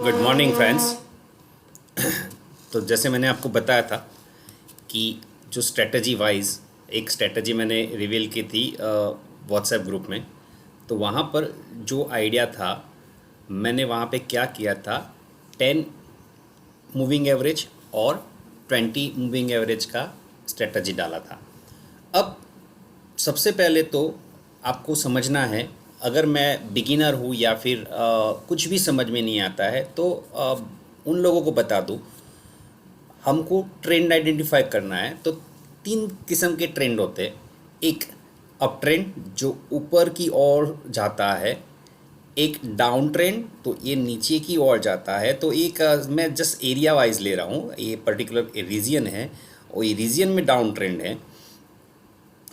Good morning friends. तो जैसे मैंने आपको बताया था कि जो स्ट्रेटजी वाइज एक स्ट्रेटजी मैंने रिवील की थी व्हाट्सएप ग्रुप में। तो वहाँ पर जो आइडिया था, मैंने वहाँ पे क्या किया था, 10 मूविंग एवरेज और 20 मूविंग एवरेज का स्ट्रेटजी डाला था। अब सबसे पहले तो आपको समझना है, अगर मैं बिगिनर हूँ या फिर कुछ भी समझ में नहीं आता है तो उन लोगों को बता दूँ। हमको ट्रेंड आइडेंटिफाई करना है तो 3 किस्म के ट्रेंड होते हैं। एक अप ट्रेंड जो ऊपर की ओर जाता है, एक डाउन ट्रेंड तो ये नीचे की ओर जाता है। तो एक मैं जस्ट एरिया वाइज ले रहा हूँ, ये पर्टिकुलर रीजन है और ये रीजन में डाउन ट्रेंड है।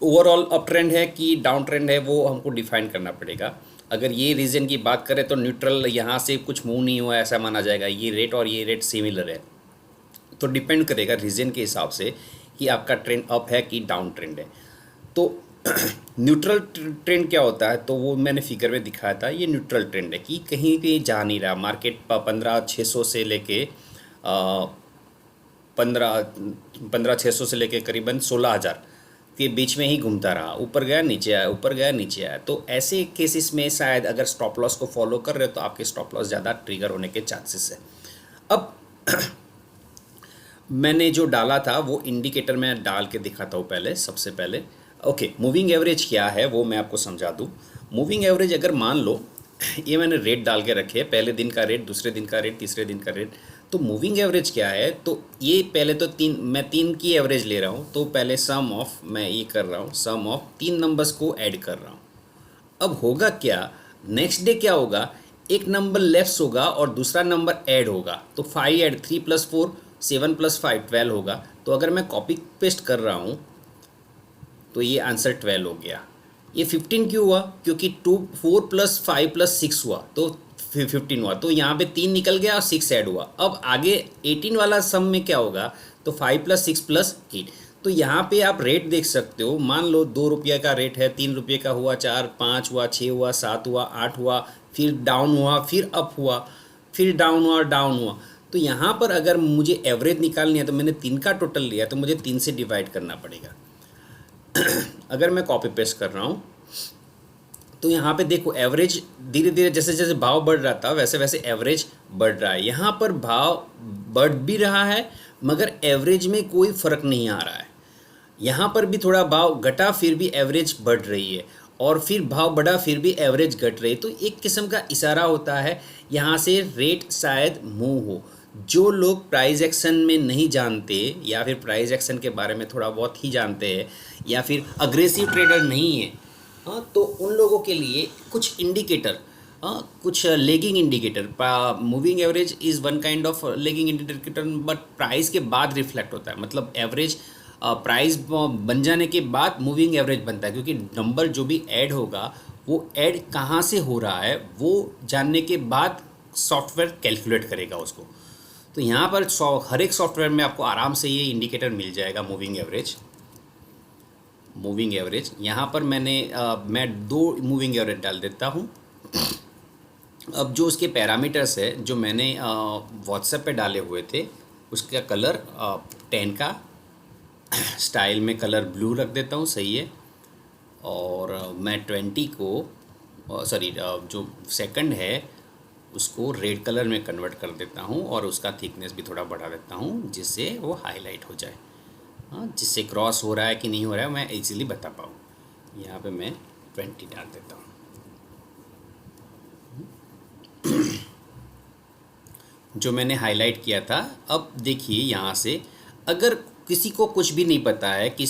ओवरऑल अप ट्रेंड है कि डाउन ट्रेंड है वो हमको डिफाइन करना पड़ेगा। अगर ये रीजन की बात करें तो न्यूट्रल, यहाँ से कुछ मूव नहीं हुआ ऐसा माना जाएगा। ये रेट और ये रेट सिमिलर है, तो डिपेंड करेगा रीजन के हिसाब से कि आपका ट्रेंड अप है कि डाउन ट्रेंड है। तो न्यूट्रल ट्रेंड क्या होता है, तो वो मैंने फिगर में दिखाया था। ये न्यूट्रल ट्रेंड है कि कहीं पे जा नहीं रहा। मार्केट 15,600 से लेके 15,600 से लेके करीबन 16,000 के बीच में ही घूमता रहा। ऊपर गया नीचे आया, ऊपर गया नीचे आया। तो ऐसे केसेस में शायद अगर स्टॉप लॉस को फॉलो कर रहे हो तो आपके स्टॉप लॉस ज़्यादा ट्रिगर होने के चांसेस है। अब मैंने जो डाला था वो इंडिकेटर में डाल के दिखाता हूँ पहले। सबसे पहले ओके, मूविंग एवरेज क्या है वो मैं आपको समझा दूँ। मूविंग एवरेज अगर मान लो ये मैंने रेट डाल के रखे हैं, पहले दिन का रेट, दूसरे दिन का रेट, तीसरे दिन का रेट। तो मूविंग एवरेज क्या है, तो ये पहले तो मैं तीन की एवरेज ले रहा हूँ। तो पहले सम ऑफ, मैं ये कर रहा हूँ, सम ऑफ 3 नंबर्स को ऐड कर रहा हूँ। अब होगा क्या, नेक्स्ट डे क्या होगा, एक नंबर लेफ्ट होगा और दूसरा नंबर ऐड होगा। तो 5 ऐड 3 + 4 7 + 5 12 होगा। तो अगर मैं कॉपी पेस्ट कर रहा हूँ तो ये आंसर 12 हो गया। ये 15 क्यों हुआ, क्योंकि 4 + 5 + 6 हुआ तो 15 हुआ। तो यहाँ पे 3 निकल गया और 6 ऐड हुआ। अब आगे 18 वाला सम में क्या होगा, तो 5 + 6 + 8। तो यहाँ पे आप रेट देख सकते हो। मान लो 2 रुपये का रेट है, 3 रुपये का हुआ, 4, 5 हुआ, 6 हुआ, 7 हुआ, 8 हुआ, फिर डाउन हुआ, फिर अप हुआ, फिर डाउन हुआ, डाउन हुआ। तो यहाँ पर अगर मुझे एवरेज निकालनी है तो मैंने 3 का टोटल लिया, तो मुझे 3 से डिवाइड करना पड़ेगा। अगर मैं कॉपी पेस्ट कर रहा हूँ तो यहाँ पे देखो एवरेज धीरे धीरे जैसे जैसे भाव बढ़ रहा था वैसे वैसे एवरेज बढ़ रहा है। यहाँ पर भाव बढ़ भी रहा है मगर एवरेज में कोई फ़र्क नहीं आ रहा है। यहाँ पर भी थोड़ा भाव घटा फिर भी एवरेज बढ़ रही है, और फिर भाव बढ़ा फिर भी एवरेज घट रही है। तो एक किस्म का इशारा होता है यहाँ से रेट शायद मूव हो। जो लोग प्राइस एक्शन में नहीं जानते या फिर प्राइस एक्शन के बारे में थोड़ा बहुत ही जानते हैं या फिर अग्रेसिव ट्रेडर नहीं है, हाँ, तो उन लोगों के लिए कुछ इंडिकेटर, हाँ, कुछ lagging indicator, moving average is one kind of lagging indicator, but price के बाद रिफ्लेक्ट होता है। मतलब एवरेज प्राइस बन जाने के बाद मूविंग एवरेज बनता है, क्योंकि नंबर जो भी ऐड होगा वो ऐड कहाँ से हो रहा है वो जानने के बाद सॉफ्टवेयर कैलकुलेट करेगा उसको। तो यहाँ पर हर एक सॉफ्टवेयर में आपको आराम से ये इंडिकेटर मिल जाएगा, मूविंग एवरेज। मूविंग एवरेज यहाँ पर मैं 2 मूविंग एवरेज डाल देता हूँ। अब जो उसके पैरामीटर्स है जो मैंने व्हाट्सएप पे डाले हुए थे, उसका कलर 10 का स्टाइल में कलर ब्लू रख देता हूँ, सही है। और मैं 20 को सॉरी जो सेकंड है उसको रेड कलर में कन्वर्ट कर देता हूँ और उसका थिकनेस भी थोड़ा बढ़ा देता हूँ जिससे वो हाईलाइट हो जाए, हाँ, जिससे क्रॉस हो रहा है कि नहीं हो रहा है मैं इजीली बता पाऊँ। यहाँ पे मैं 20 डाल देता हूँ। जो मैंने हाईलाइट किया था, अब देखिए यहाँ से अगर किसी को कुछ भी नहीं पता है कि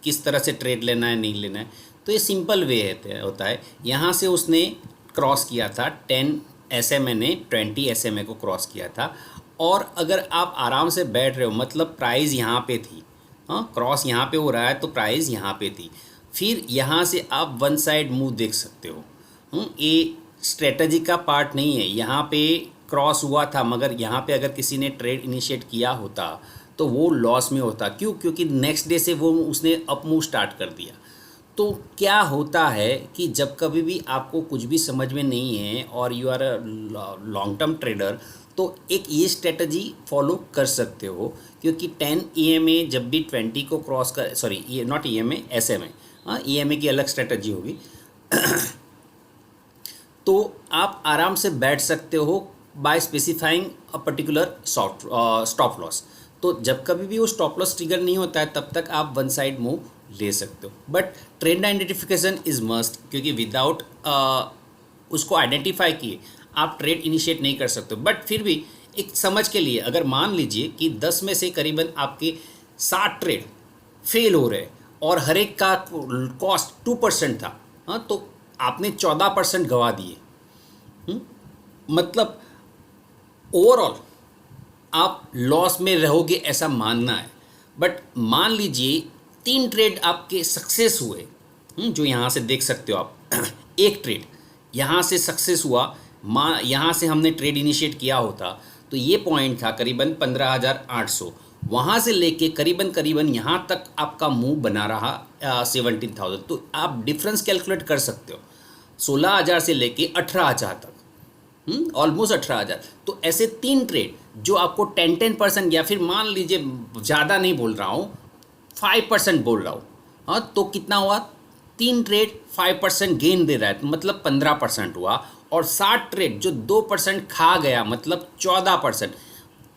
किस तरह से ट्रेड लेना है नहीं लेना है, तो ये सिंपल वे होता है। यहाँ से उसने क्रॉस किया था 10 SMA ने 20 SMA को क्रॉस किया था। और अगर आप आराम से बैठ रहे हो, मतलब प्राइस यहाँ पे थी, हाँ, क्रॉस यहाँ पे हो रहा है तो प्राइस यहाँ पे थी, फिर यहाँ से आप वन साइड मूव देख सकते हो। ये स्ट्रेटजी का पार्ट नहीं है। यहाँ पे क्रॉस हुआ था मगर यहाँ पे अगर किसी ने ट्रेड इनिशिएट किया होता तो वो लॉस में होता। क्यों? क्योंकि नेक्स्ट डे से वो उसने अप मूव स्टार्ट कर दिया। तो क्या होता है कि जब कभी भी आपको कुछ भी समझ में नहीं है और you are a long term trader, तो एक ये स्ट्रेटजी फॉलो कर सकते हो, क्योंकि 10 EMA जब भी 20 को क्रॉस कर, सॉरी ये नॉट EMA, SMA, हाँ EMA की अलग स्ट्रेटजी होगी। तो आप आराम से बैठ सकते हो by specifying a particular stop loss. तो जब कभी भी वो स्टॉप लॉस ट्रिगर नहीं होता है तब तक आप वन साइड मूव ले सकते हो, but trend identification is must, क्योंकि विदाउट उसको आइडेंटिफाई किए आप ट्रेड इनिशिएट नहीं कर सकते। बट फिर भी एक समझ के लिए, अगर मान लीजिए कि 10 में से करीबन आपके 60 ट्रेड फेल हो रहे और हर एक का कॉस्ट 2% था, हाँ, तो आपने 14% गंवा दिए। मतलब ओवरऑल आप लॉस में रहोगे ऐसा मानना है। बट मान लीजिए 3 ट्रेड आपके सक्सेस हुए, जो यहाँ से देख सकते हो आप। एक ट्रेड यहाँ से सक्सेस हुआ, यहाँ से हमने ट्रेड इनिशिएट किया होता तो ये पॉइंट था करीबन 15,800, वहाँ से लेके करीबन करीबन यहाँ तक आपका मूव बना रहा 17,000। तो आप डिफरेंस कैलकुलेट कर सकते हो, 16,000 से लेके 18,000 तक, ऑलमोस्ट 18,000। तो ऐसे 3 ट्रेड जो आपको 10% या फिर मान लीजिए ज़्यादा नहीं बोल रहा हूँ, 5% बोल रहा हूँ, हाँ, तो कितना हुआ? 3 ट्रेड 5% गेन दे रहा है, तो मतलब 15% हुआ। और 60 ट्रेड जो 2% खा गया, मतलब 14%,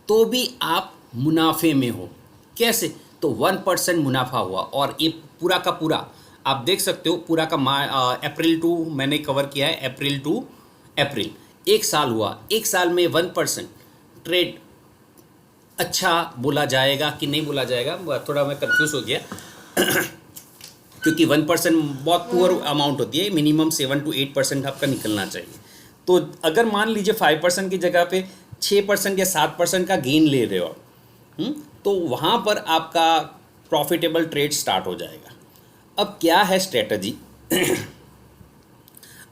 तो भी आप मुनाफे में हो। कैसे? तो 1% मुनाफा हुआ। और ये पूरा का पूरा आप देख सकते हो, पूरा का अप्रैल टू मैंने कवर किया है, अप्रैल टू अप्रैल 1 साल हुआ। 1 साल में 1% ट्रेड अच्छा बोला जाएगा कि नहीं बोला जाएगा, थोड़ा मैं कंफ्यूज हो गया। क्योंकि 1% बहुत पुअर अमाउंट होती है, मिनिमम 7 to 8% आपका निकलना चाहिए। तो अगर मान लीजिए 5% की जगह पे 6% या 7% का गेन ले रहे हो, तो वहाँ पर आपका प्रॉफिटेबल ट्रेड स्टार्ट हो जाएगा। अब क्या है स्ट्रेटजी?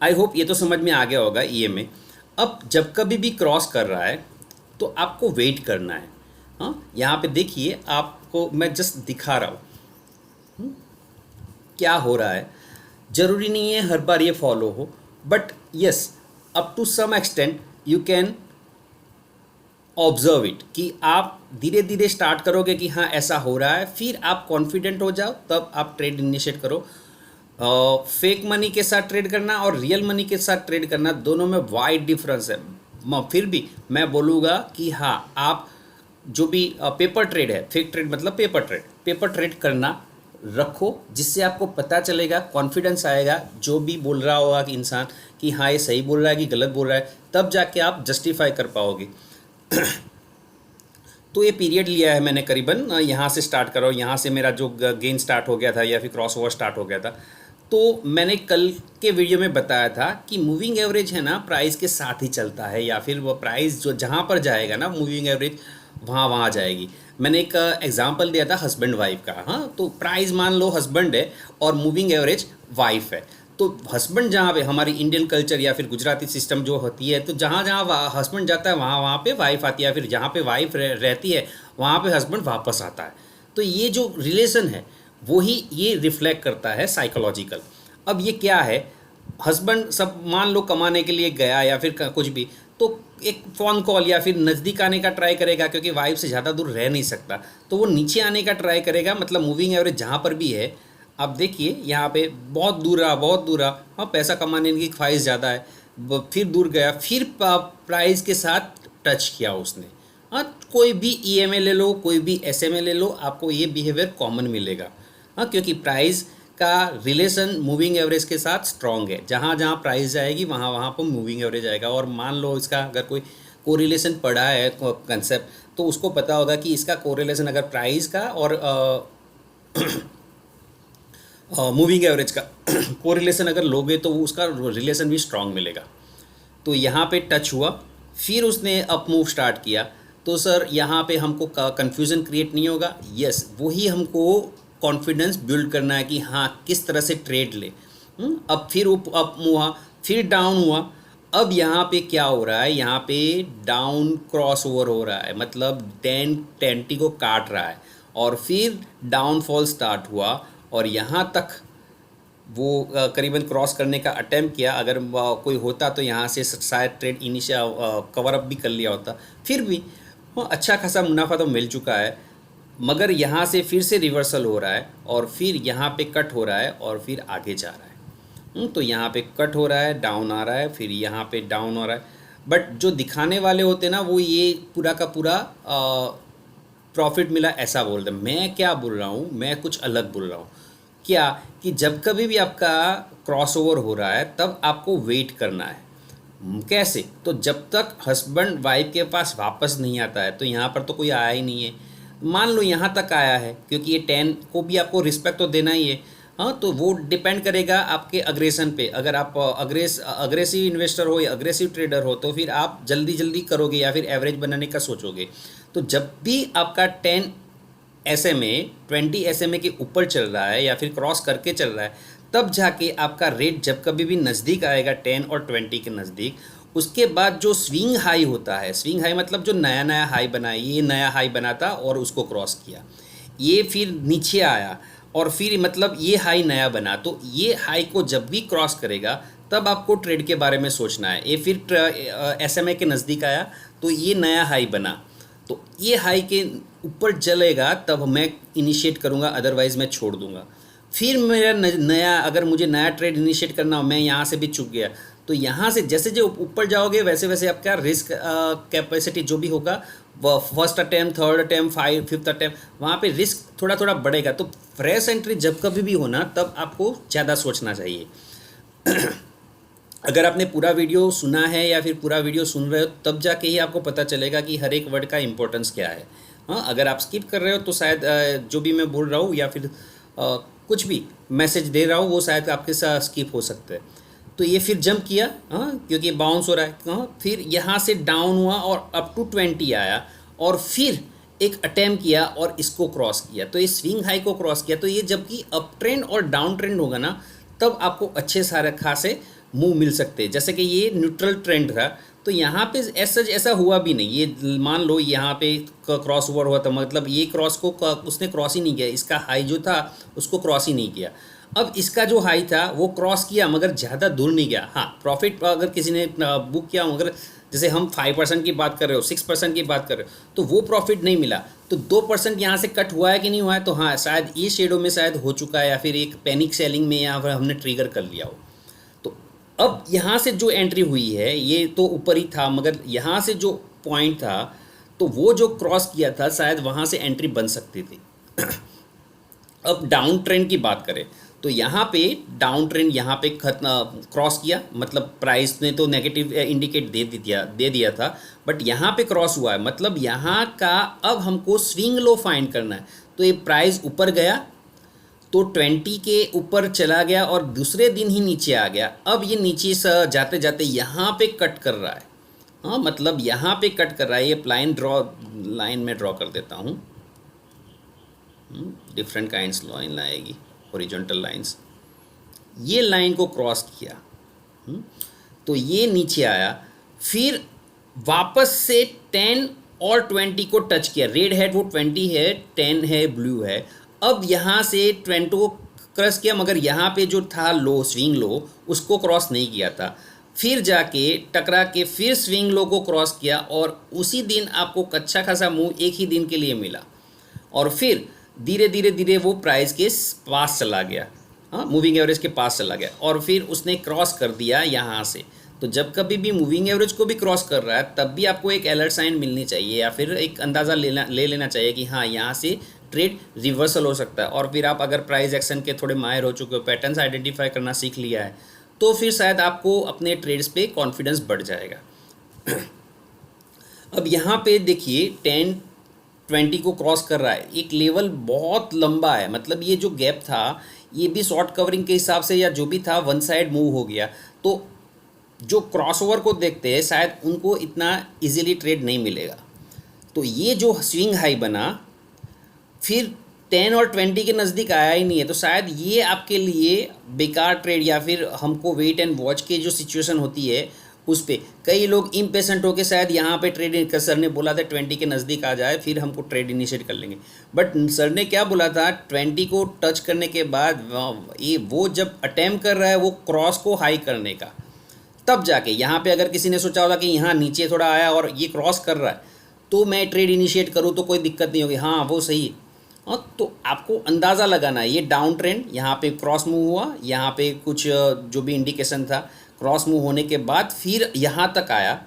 आई होप ये तो समझ में आ गया होगा EMA। अब जब कभी भी क्रॉस कर रहा है तो आपको वेट करना है। हाँ, यहाँ पे देखिए, आपको मैं जस्ट दिखा रहा हूँ क्या हो रहा है। ज़रूरी नहीं है हर बार ये फॉलो हो, but yes, up to some extent you can observe it, कि आप धीरे धीरे स्टार्ट करोगे कि हाँ ऐसा हो रहा है, फिर आप कॉन्फिडेंट हो जाओ, तब आप ट्रेड इनिशिएट करो। फेक मनी के साथ ट्रेड करना और रियल मनी के साथ ट्रेड करना, दोनों में वाइड डिफरेंस है। फिर भी मैं बोलूँगा कि हाँ, आप जो भी पेपर ट्रेड है, फेक ट्रेड मतलब पेपर ट्रेड करना रखो, जिससे आपको पता चलेगा, कॉन्फिडेंस आएगा, जो भी बोल रहा होगा कि इंसान कि हाँ ये सही बोल रहा है कि गलत बोल रहा है, तब जाके आप जस्टिफाई कर पाओगे। तो ये पीरियड लिया है मैंने करीबन, यहाँ से स्टार्ट करो, यहाँ से मेरा जो गेन स्टार्ट हो गया था या फिर क्रॉस ओवर स्टार्ट हो गया था। तो मैंने कल के वीडियो में बताया था कि मूविंग एवरेज है ना, प्राइस के साथ ही चलता है, या फिर वो प्राइस जो जहाँ पर जाएगा ना, मूविंग एवरेज वहाँ जाएगी। मैंने एक एग्जांपल दिया था हस्बैंड वाइफ का। हाँ, तो प्राइस मान लो हस्बैंड है और मूविंग एवरेज वाइफ है। तो हस्बैंड जहाँ पे, हमारी इंडियन कल्चर या फिर गुजराती सिस्टम जो होती है, तो जहाँ जहाँ हस्बैंड जाता है वहाँ पे वाइफ आती है, फिर जहाँ पे वाइफ रहती है वहाँ पे हस्बैंड वापस आता है। तो ये जो रिलेशन है वही ये रिफ्लेक्ट करता है साइकोलॉजिकल। अब ये क्या है, हस्बैंड सब मान लो कमाने के लिए गया या फिर कुछ भी, तो एक फ़ोन कॉल या फिर नज़दीक आने का ट्राई करेगा, क्योंकि वाइफ से ज़्यादा दूर रह नहीं सकता, तो वो नीचे आने का ट्राई करेगा। मतलब मूविंग एवरेज जहाँ पर भी है, आप देखिए यहाँ पे बहुत दूर रहा, हाँ, पैसा कमाने की ख्वाहिश ज़्यादा है, फिर दूर गया, फिर प्राइस के साथ टच किया उसने। हाँ, कोई भी EMA ले लो, कोई भी SMA ले लो, आपको ये बिहेवियर कॉमन मिलेगा। हाँ, क्योंकि प्राइस का रिलेशन मूविंग एवरेज के साथ स्ट्रॉन्ग है, जहाँ जहाँ प्राइस जाएगी वहाँ वहाँ पर मूविंग एवरेज आएगा। और मान लो इसका अगर कोई कोरिलेशन पढ़ा है कंसेप्ट, तो उसको पता होगा कि इसका कोरिलेशन अगर प्राइस का और मूविंग एवरेज का कोरिलेशन अगर लोगे तो उसका रिलेशन भी स्ट्रॉन्ग मिलेगा। तो यहाँ पे टच हुआ, फिर उसने अप मूव स्टार्ट किया, तो सर यहाँ पे हमको कन्फ्यूज़न क्रिएट नहीं होगा। यस, वही हमको कॉन्फिडेंस बिल्ड करना है कि हाँ किस तरह से ट्रेड ले। अब फिर अप हुआ, फिर डाउन हुआ। अब यहाँ पे क्या हो रहा है, यहाँ पे डाउन क्रॉस ओवर हो रहा है, मतलब 10 को काट रहा है, और फिर डाउनफॉल स्टार्ट हुआ और यहाँ तक वो करीबन क्रॉस करने का अटेम्प्ट किया, अगर कोई होता तो यहाँ से शायद ट्रेड इनिशियल कवर अप भी कर लिया होता। फिर भी अच्छा खासा मुनाफा तो मिल चुका है, मगर यहाँ से फिर से रिवर्सल हो रहा है और फिर यहाँ पे कट हो रहा है और फिर आगे जा रहा है। तो यहाँ पे कट हो रहा है, डाउन आ रहा है, फिर यहाँ पे डाउन हो रहा है। बट जो दिखाने वाले होते हैं ना, वो ये पूरा का पूरा प्रॉफिट मिला ऐसा बोल रहे हैं। मैं क्या बोल रहा हूँ, मैं कुछ अलग बोल रहा हूँ। क्या कि जब कभी भी आपका क्रॉसओवर हो रहा है तब आपको वेट करना है। कैसे? तो जब तक हस्बैंड वाइफ के पास वापस नहीं आता है, तो यहाँ पर तो कोई आया ही नहीं है। मान लो यहाँ तक आया है, क्योंकि ये 10 को भी आपको रिस्पेक्ट तो देना ही है। हाँ, तो वो डिपेंड करेगा आपके अग्रेशन पे। अगर आप अग्रेसिव इन्वेस्टर हो या अग्रेसिव ट्रेडर हो, तो फिर आप जल्दी जल्दी करोगे या फिर एवरेज बनाने का सोचोगे। तो जब भी आपका 10 SMA 20 SMA के ऊपर चल रहा है या फिर क्रॉस करके चल रहा है, तब जाके आपका रेट जब कभी भी नज़दीक आएगा 10 और 20 के नज़दीक, उसके बाद जो स्विंग हाई होता है, स्विंग हाई मतलब जो नया नया हाई बना, ये नया हाई बना था और उसको क्रॉस किया, ये फिर नीचे आया और फिर मतलब ये हाई नया बना, तो ये हाई को जब भी क्रॉस करेगा तब आपको ट्रेड के बारे में सोचना है। ये फिर SMA के नज़दीक आया तो ये नया हाई बना, तो ये हाई के ऊपर चलेगा तब मैं इनिशिएट करूँगा, अदरवाइज़ मैं छोड़ दूँगा। फिर मेरा नया, अगर मुझे नया ट्रेड इनिशिएट करना हो, मैं यहाँ से भी चुक गया, तो यहाँ से जैसे जो ऊपर जाओगे वैसे वैसे आपका रिस्क कैपेसिटी जो भी होगा, first attempt, third attempt, fifth attempt, वहाँ पे रिस्क थोड़ा थोड़ा बढ़ेगा। तो फ्रेश एंट्री जब कभी भी होना तब आपको ज़्यादा सोचना चाहिए। अगर आपने पूरा वीडियो सुना है या फिर पूरा वीडियो सुन रहे हो, तब जाके ही आपको पता चलेगा कि हर एक वर्ड का इम्पोर्टेंस क्या है। हाँ, अगर आप स्किप कर रहे हो तो शायद जो भी मैं बोल रहा हूँ या फिर कुछ भी मैसेज दे रहा हूँ वो शायद आपके साथ स्किप हो सकता है। तो ये फिर जंप किया, हाँ, क्योंकि बाउंस हो रहा है। हाँ, फिर यहाँ से डाउन हुआ और अप टू 20 आया और फिर एक अटैम्प्ट किया और इसको क्रॉस किया, तो ये स्विंग हाई को क्रॉस किया। तो ये जबकि अप ट्रेंड और डाउन ट्रेंड होगा ना, तब आपको अच्छे सारे खासे मूव मिल सकते हैं। जैसे कि ये न्यूट्रल ट्रेंड था, तो यहाँ पे ऐसा हुआ भी नहीं। ये मान लो यहाँ पे क्रॉस ओवर हुआ था, मतलब ये क्रॉस को उसने क्रॉस ही नहीं किया, इसका हाई जो था उसको क्रॉस ही नहीं किया। अब इसका जो हाई था वो क्रॉस किया मगर ज़्यादा दूर नहीं गया। हाँ, प्रॉफिट अगर किसी ने बुक किया, मगर जैसे हम 5% की बात कर रहे हो, 6% की बात कर रहे हो, तो वो प्रॉफिट नहीं मिला। तो 2% यहाँ से कट हुआ है कि नहीं हुआ है, तो हाँ, शायद ये शेडो में शायद हो चुका है या फिर एक पैनिक सेलिंग में यहाँ पर हमने ट्रिगर कर लिया हो। तो अब यहाँ से जो एंट्री हुई है, ये तो ऊपर ही था, मगर यहाँ से जो पॉइंट था, तो वो जो क्रॉस किया था शायद वहाँ से एंट्री बन सकती थी। अब डाउन ट्रेंड की बात करें तो यहाँ पे डाउन ट्रेंड यहाँ पे क्रॉस किया, मतलब प्राइस ने तो नेगेटिव इंडिकेट दे दिया था, बट यहाँ पे क्रॉस हुआ है, मतलब यहाँ का अब हमको स्विंग लो फाइंड करना है। तो ये प्राइस ऊपर गया तो 20 के ऊपर चला गया और दूसरे दिन ही नीचे आ गया। अब ये नीचे से जाते जाते यहाँ पे कट कर रहा है। हाँ, मतलब यहाँ पे कट कर रहा है। ये लाइन में ड्रॉ कर देता हूँ, डिफरेंट काइंड्स लाइन लाएगी, हॉरिजॉन्टल लाइंस। ये लाइन को क्रॉस किया, तो ये नीचे आया, फिर वापस से 10 और 20 को टच किया। रेड है वो 20 है, 10 है, ब्लू है। अब यहाँ से 20 को क्रॉस किया, मगर यहाँ पे जो था लो, स्विंग लो, उसको क्रॉस नहीं किया था। फिर जाके टकरा के फिर स्विंग लो को क्रॉस किया और उसी दिन आपको अच्छा खासा मूव एक ही दिन के लिए मिला और फिर धीरे धीरे धीरे वो प्राइस के पास चला गया। हाँ, मूविंग एवरेज के पास चला गया और फिर उसने क्रॉस कर दिया यहाँ से। तो जब कभी भी मूविंग एवरेज को भी क्रॉस कर रहा है, तब भी आपको एक अलर्ट साइन मिलनी चाहिए या फिर एक अंदाज़ा ले लेना चाहिए कि हाँ, यहाँ से ट्रेड रिवर्सल हो सकता है। और फिर आप अगर प्राइस एक्शन के थोड़े माहिर हो चुके हो, पैटर्न्स आइडेंटिफाई करना सीख लिया है, तो फिर शायद आपको अपने ट्रेड्स पे कॉन्फिडेंस बढ़ जाएगा। अब यहाँ पे देखिए 10 20 को क्रॉस कर रहा है, एक लेवल बहुत लंबा है, मतलब ये जो गैप था ये भी शॉर्ट कवरिंग के हिसाब से या जो भी था वन साइड मूव हो गया। तो जो क्रॉसओवर को देखते हैं शायद उनको इतना इजीली ट्रेड नहीं मिलेगा। तो ये जो स्विंग हाई बना फिर 10 और 20 के नज़दीक आया ही नहीं है, तो शायद ये आपके लिए बेकार ट्रेड या फिर हमको वेट एंड वॉच की जो सिचुएशन होती है उस पे कई लोग इम्पेशेंट होके शायद यहाँ पे ट्रेड, सर ने बोला था 20 के नज़दीक आ जाए फिर हमको ट्रेड इनिशिएट कर लेंगे, बट सर ने क्या बोला था 20 को टच करने के बाद ये वो जब अटेम्प्ट कर रहा है वो क्रॉस को हाई करने का, तब जाके यहाँ पे अगर किसी ने सोचा होगा कि यहाँ नीचे थोड़ा आया और ये क्रॉस कर रहा है तो मैं ट्रेड इनिशिएट करूँ तो कोई दिक्कत नहीं होगी, हाँ वो सही है। हाँ, तो आपको अंदाज़ा लगाना है ये डाउन ट्रेंड यहाँ पे क्रॉस मूव हुआ, यहाँ पे कुछ जो भी इंडिकेशन था क्रॉस मूव होने के बाद फिर यहाँ तक आया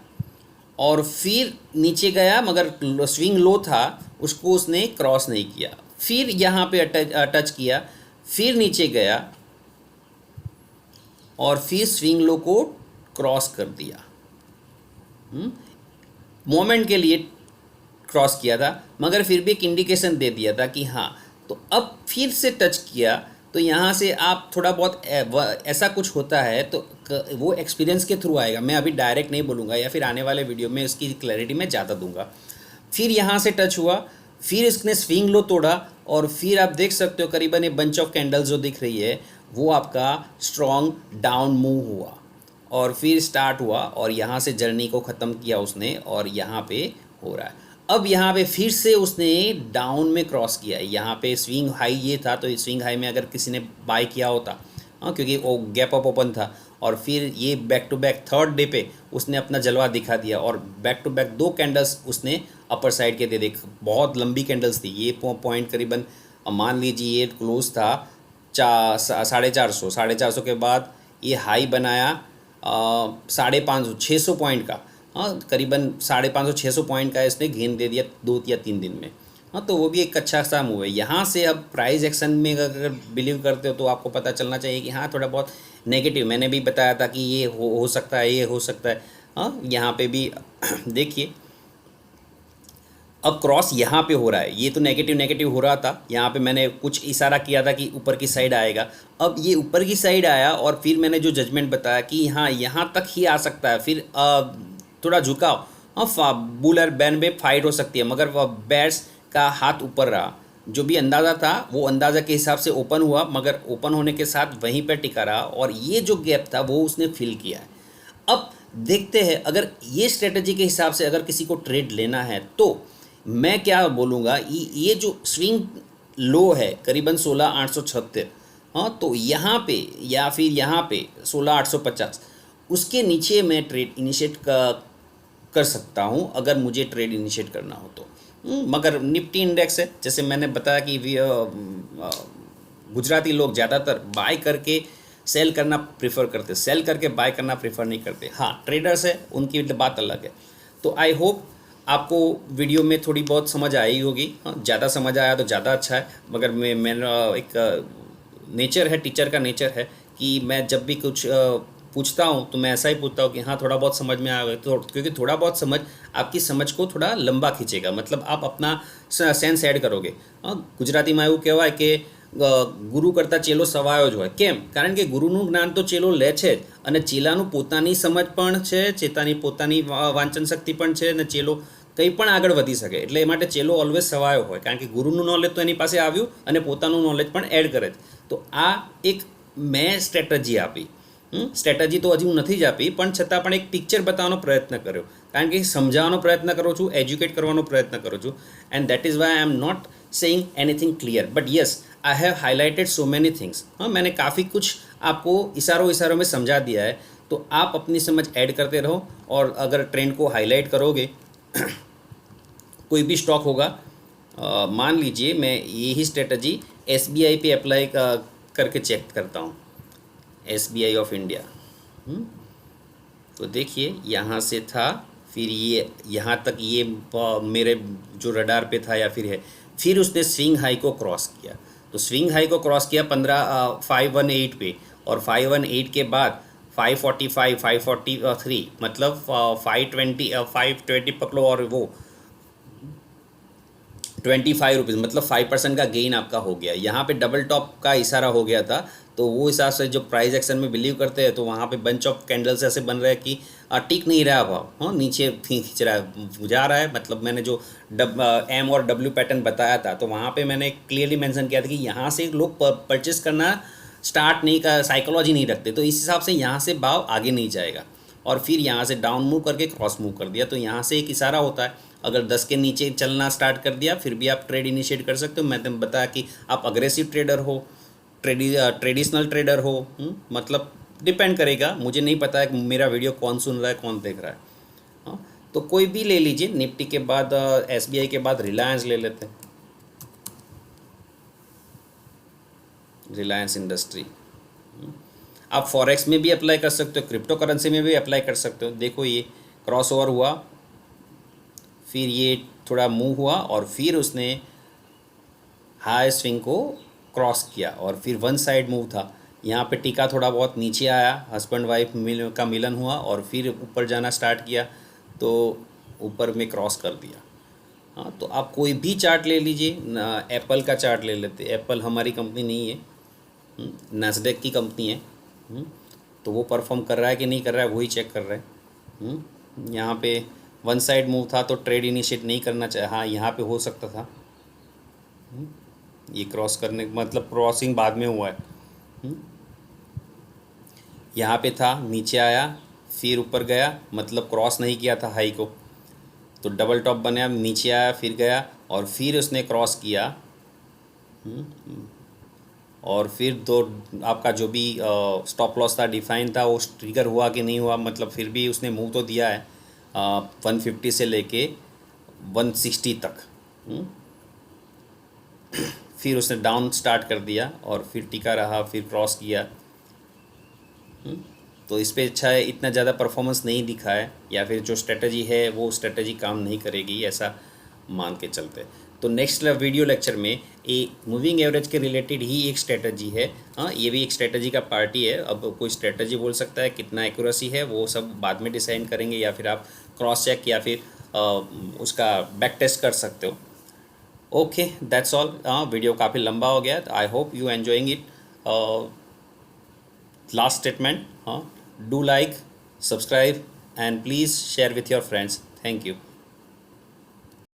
और फिर नीचे गया, मगर स्विंग लो था उसको उसने क्रॉस नहीं किया, फिर यहाँ पे टच किया, फिर नीचे गया और फिर स्विंग लो को क्रॉस कर दिया। मोमेंट के लिए क्रॉस किया था मगर फिर भी एक इंडिकेशन दे दिया था कि हाँ, तो अब फिर से टच किया तो यहाँ से आप थोड़ा बहुत ऐसा कुछ होता है तो वो एक्सपीरियंस के थ्रू आएगा, मैं अभी डायरेक्ट नहीं बोलूँगा या फिर आने वाले वीडियो में इसकी क्लैरिटी मैं ज़्यादा दूंगा। फिर यहाँ से टच हुआ, फिर इसने स्विंग लो तोड़ा और फिर आप देख सकते हो करीबन ये बंच ऑफ कैंडल्स जो दिख रही है वो आपका स्ट्रॉन्ग डाउन मूव हुआ और फिर स्टार्ट हुआ और यहाँ से जर्नी को ख़त्म किया उसने और यहाँ पे हो रहा है। अब यहाँ पे फिर से उसने डाउन में क्रॉस किया है, यहाँ पे स्विंग हाई ये था तो स्विंग हाई में अगर किसी ने बाय किया होता, हाँ क्योंकि वो गैप अप ओपन था और फिर ये back to back third day पे उसने अपना जलवा दिखा दिया और बैक टू बैक 2 कैंडल्स उसने अपर साइड के दे दी, बहुत लंबी कैंडल्स थी। ये पॉइंट करीबन मान लीजिए ये क्लोज था 450 के बाद ये हाई बनाया 550 600 पॉइंट का, हाँ करीबन 550-600 पॉइंट का इसने गेन दे दिया 2 या 3 दिन में। हाँ तो वो भी एक अच्छा सा मूव है। यहाँ से अब प्राइस एक्शन में अगर बिलीव करते हो तो आपको पता चलना चाहिए कि हाँ थोड़ा बहुत नेगेटिव, मैंने भी बताया था कि ये हो सकता है, ये हो सकता है। हाँ यहाँ पे भी देखिए अब क्रॉस यहाँ पे हो रहा है, ये तो नेगेटिव हो रहा था, यहाँ पे मैंने कुछ इशारा किया था कि ऊपर की साइड आएगा, अब ये ऊपर की साइड आया और फिर मैंने जो जजमेंट बताया कि हाँ यहाँ तक ही आ सकता है, फिर थोड़ा झुकाव, हाँ बुल और बैन में फाइट हो सकती है मगर वह बेयर्स का हाथ ऊपर रहा, जो भी अंदाज़ा था वो अंदाज़ा के हिसाब से ओपन हुआ मगर ओपन होने के साथ वहीं पर टिका रहा और ये जो गैप था वो उसने फिल किया है। अब देखते हैं अगर ये स्ट्रेटजी के हिसाब से अगर किसी को ट्रेड लेना है तो मैं क्या बोलूँगा, ये जो स्विंग लो है करीबन 16,876, हाँ तो यहाँ पे या फिर यहाँ पे 16,850 उसके नीचे मैं ट्रेड इनिशिएट कर सकता हूँ अगर मुझे ट्रेड इनिशिएट करना हो तो। मगर निफ्टी इंडेक्स है जैसे मैंने बताया कि गुजराती लोग ज़्यादातर बाय करके सेल करना प्रेफर करते, सेल करके बाय करना प्रेफर नहीं करते। हाँ ट्रेडर्स है उनकी बात अलग है। तो आई होप आपको वीडियो में थोड़ी बहुत समझ आई होगी, हाँ ज़्यादा समझ आया तो ज़्यादा अच्छा है, मगर मेरा एक नेचर है, टीचर का नेचर है कि मैं जब भी कुछ पूछता हूँ तो मैं ऐसा ही पूछता हूँ कि हाँ थोड़ा बहुत समझ में आएगा, तो क्योंकि थोड़ा बहुत समझ आपकी समझ को थोड़ा लंबा खींचेगा, मतलब आप अपना सेंस ऐड करोगे। गुजराती में એવું કહેવાય કે ગુરુ કરતાં ચેલો સવાયો જ હોય, કેમ? કારણ કે ગુરુનું જ્ઞાન તો ચેલો લે છે જ અને ચેલાનું પોતાની સમજ પણ છે, ચેતાની પોતાની વાંચન શક્તિ પણ છે અને ચેલો કંઈ પણ આગળ વધી શકે, એટલે એ માટે ચેલો ઓલવેઝ સવાયો હોય કારણ કે ગુરુનું નોલેજ તો એની પાસે આવ્યું અને પોતાનું નોલેજ પણ એડ કરે છે। તો આ એક મેં સ્ટ્રેટજી આપી, સ્ટ્રેટજી તો હજી હું નથી જ આપી પણ છતાં પણ એક પિક્ચર બતાવવાનો પ્રયત્ન કર્યો કારણ કે સમજાવવાનો પ્રયત્ન કરું છું, એજ્યુકેટ કરવાનો પ્રયત્ન કરું છું, and that is why I am not saying anything clear but yes I have highlighted so many things. हाँ मैंने काफ़ी कुछ आपको इशारों में समझा दिया है, तो आप अपनी समझ ऐड करते रहो और अगर ट्रेंड को हाईलाइट करोगे कोई भी स्टॉक होगा, मान लीजिए मैं यही स्ट्रेटजी SBI पे अप्लाई करके चेक करता हूँ, SBI ऑफ इंडिया। तो देखिए यहाँ से था, फिर ये यहाँ तक ये मेरे जो रडार पे था या फिर है, फिर उसने स्विंग हाई को क्रॉस किया, तो स्विंग हाई को क्रॉस किया 518 पे और 518 के बाद 545 543 मतलब 520 पकड़ो और वो 25 रुपीज़ मतलब 5% का गेन आपका हो गया। यहाँ पे डबल टॉप का इशारा हो गया था, तो वो हिसाब से जो प्राइस एक्शन में बिलीव करते हैं तो वहाँ पे बंच ऑफ कैंडल्स ऐसे बन रहे हैं कि टिक नहीं रहा भाव, हाँ नीचे खींच रहा है, जा रहा है। मतलब मैंने जो M और W पैटर्न बताया था तो वहाँ पे मैंने क्लियरली मेंशन किया था कि यहाँ से लोग परचेस करना स्टार्ट नहीं का साइकोलॉजी नहीं रखते, तो इस हिसाब से यहाँ से भाव आगे नहीं जाएगा और फिर यहाँ से डाउन मूव करके क्रॉस मूव कर दिया। तो यहाँ से एक इशारा होता है, अगर 10 के नीचे चलना स्टार्ट कर दिया फिर भी आप ट्रेड इनिशिएट कर सकते हो। मैंने बताया कि आप अग्रेसिव ट्रेडर हो, ट्रेडिशनल ट्रेडर हो, मतलब डिपेंड करेगा। मुझे नहीं पता है कि मेरा वीडियो कौन सुन रहा है, कौन देख रहा है। हाँ, तो कोई भी ले लीजिए। निफ्टी के बाद SBI के बाद रिलायंस ले लेते हैं, रिलायंस इंडस्ट्री। आप फॉरेक्स में भी अप्लाई कर सकते हो, क्रिप्टो करेंसी में भी अप्लाई कर सकते हो। देखो ये क्रॉस ओवर हुआ, फिर ये थोड़ा मूव हुआ और फिर उसने हाई स्विंग को क्रॉस किया और फिर वन साइड मूव था। यहाँ पे टिका, थोड़ा बहुत नीचे आया, हस्बैंड वाइफ का मिलन हुआ और फिर ऊपर जाना स्टार्ट किया तो ऊपर में क्रॉस कर दिया। हाँ, तो आप कोई भी चार्ट ले लीजिए। एप्पल का चार्ट ले लेते। एप्पल हमारी कंपनी नहीं है, नैस्डैक की कंपनी है। तो वो परफॉर्म कर रहा है कि नहीं कर रहा है वही चेक कर रहे हैं। यहाँ पे वन साइड मूव था तो ट्रेड इनिशिएट नहीं करना चाहिए। हाँ, यहाँ पे हो सकता था। ये क्रॉस करने मतलब क्रॉसिंग बाद में हुआ है। यहाँ पे था, नीचे आया, फिर ऊपर गया, मतलब क्रॉस नहीं किया था हाई को, तो डबल टॉप बना, नीचे आया, फिर गया और फिर उसने क्रॉस किया। और फिर दो आपका जो भी स्टॉप लॉस था, डिफाइन था, वो ट्रिगर हुआ कि नहीं हुआ, मतलब फिर भी उसने मूव तो दिया है 150 से लेके 160 तक। फिर उसने डाउन स्टार्ट कर दिया और फिर टिका रहा, फिर क्रॉस किया। तो इस पे अच्छा है, इतना ज़्यादा परफॉर्मेंस नहीं दिखा है, या फिर जो स्ट्रेटजी है वो स्ट्रेटजी काम नहीं करेगी, ऐसा मान के चलते। तो नेक्स्ट वीडियो लेक्चर में ये मूविंग एवरेज के रिलेटेड ही एक स्ट्रेटजी है। हाँ, ये भी एक स्ट्रेटजी का पार्टी है। अब कोई स्ट्रेटजी बोल सकता है, कितना एक्यूरेसी है वो सब बाद में डिसाइड करेंगे, या फिर आप क्रॉस चेक या फिर उसका बैक टेस्ट कर सकते हो। Okay, that's all. वीडियो काफ़ी लंबा हो गया। I hope you enjoying it. Last statement, हाँ, do like, subscribe and please share with your friends. Thank you.